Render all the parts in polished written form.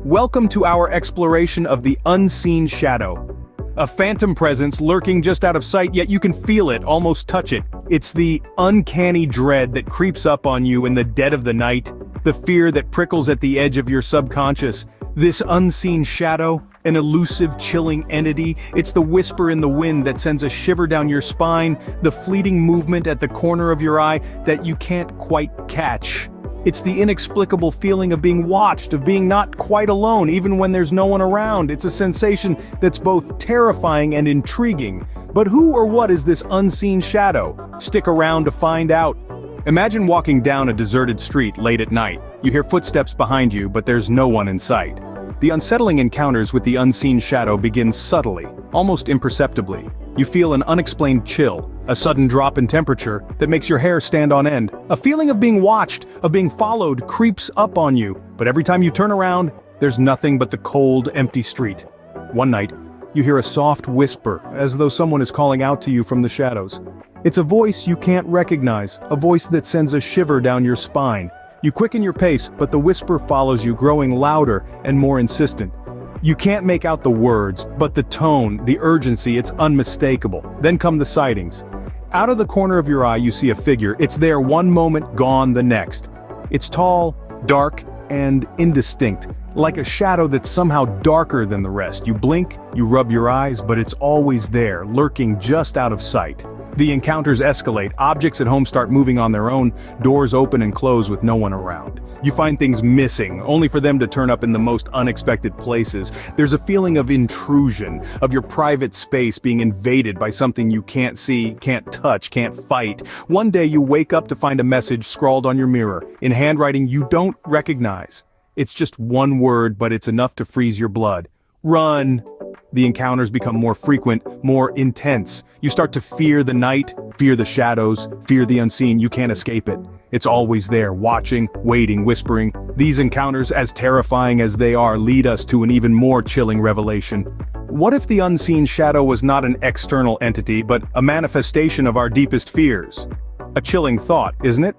Welcome to our exploration of the unseen shadow. A phantom presence lurking just out of sight, yet you can feel it, almost touch it. It's the uncanny dread that creeps up on you in the dead of the night, the fear that prickles at the edge of your subconscious. This unseen shadow, an elusive, chilling entity, it's the whisper in the wind that sends a shiver down your spine, the fleeting movement at the corner of your eye that you can't quite catch. It's the inexplicable feeling of being watched, of being not quite alone, even when there's no one around. It's a sensation that's both terrifying and intriguing. But who or what is this unseen shadow? Stick around to find out. Imagine walking down a deserted street late at night. You hear footsteps behind you, but there's no one in sight. The unsettling encounters with the unseen shadow begin subtly, almost imperceptibly. You feel an unexplained chill, a sudden drop in temperature that makes your hair stand on end. A feeling of being watched, of being followed, creeps up on you, but every time you turn around, there's nothing but the cold, empty street. One night, you hear a soft whisper, as though someone is calling out to you from the shadows. It's a voice you can't recognize, a voice that sends a shiver down your spine. You quicken your pace, but the whisper follows you, growing louder and more insistent. You can't make out the words, but the tone, the urgency, it's unmistakable. Then come the sightings. Out of the corner of your eye you see a figure. It's there one moment, gone the next. It's tall, dark, and indistinct, like a shadow that's somehow darker than the rest. You blink, you rub your eyes, but it's always there, lurking just out of sight. The encounters escalate, objects at home start moving on their own, doors open and close with no one around. You find things missing, only for them to turn up in the most unexpected places. There's a feeling of intrusion, of your private space being invaded by something you can't see, can't touch, can't fight. One day you wake up to find a message scrawled on your mirror, in handwriting you don't recognize. It's just one word, but it's enough to freeze your blood. Run! The encounters become more frequent, more intense. You start to fear the night, fear the shadows, fear the unseen. You can't escape it. It's always there, watching, waiting, whispering. These encounters, as terrifying as they are, lead us to an even more chilling revelation. What if the unseen shadow was not an external entity, but a manifestation of our deepest fears? A chilling thought, isn't it?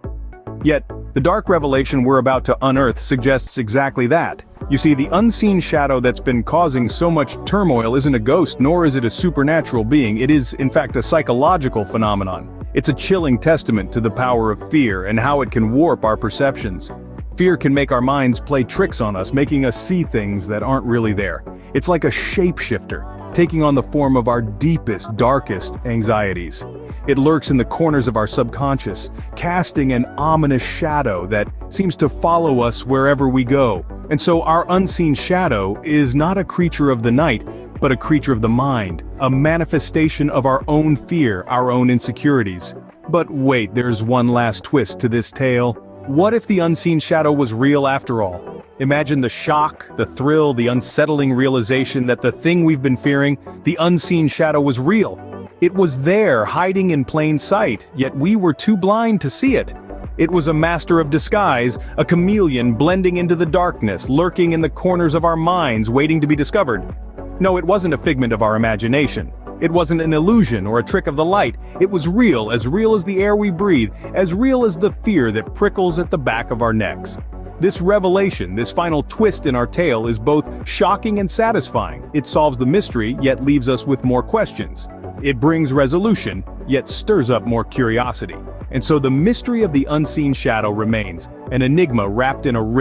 Yet, the dark revelation we're about to unearth suggests exactly that. You see, the unseen shadow that's been causing so much turmoil isn't a ghost, nor is it a supernatural being. It is, in fact, a psychological phenomenon. It's a chilling testament to the power of fear and how it can warp our perceptions. Fear can make our minds play tricks on us, making us see things that aren't really there. It's like a shapeshifter, taking on the form of our deepest, darkest anxieties. It lurks in the corners of our subconscious, casting an ominous shadow that seems to follow us wherever we go. And so our unseen shadow is not a creature of the night, but a creature of the mind, a manifestation of our own fear, our own insecurities. But wait, there's one last twist to this tale. What if the unseen shadow was real after all? Imagine the shock, the thrill, the unsettling realization that the thing we've been fearing, the unseen shadow, was real. It was there, hiding in plain sight, yet we were too blind to see it. It was a master of disguise, a chameleon blending into the darkness, lurking in the corners of our minds, waiting to be discovered. No, it wasn't a figment of our imagination. It wasn't an illusion or a trick of the light. It was real as the air we breathe, as real as the fear that prickles at the back of our necks. This revelation, this final twist in our tale, is both shocking and satisfying. It solves the mystery, yet leaves us with more questions. It brings resolution, yet stirs up more curiosity. And so the mystery of the unseen shadow remains, an enigma wrapped in a riddle.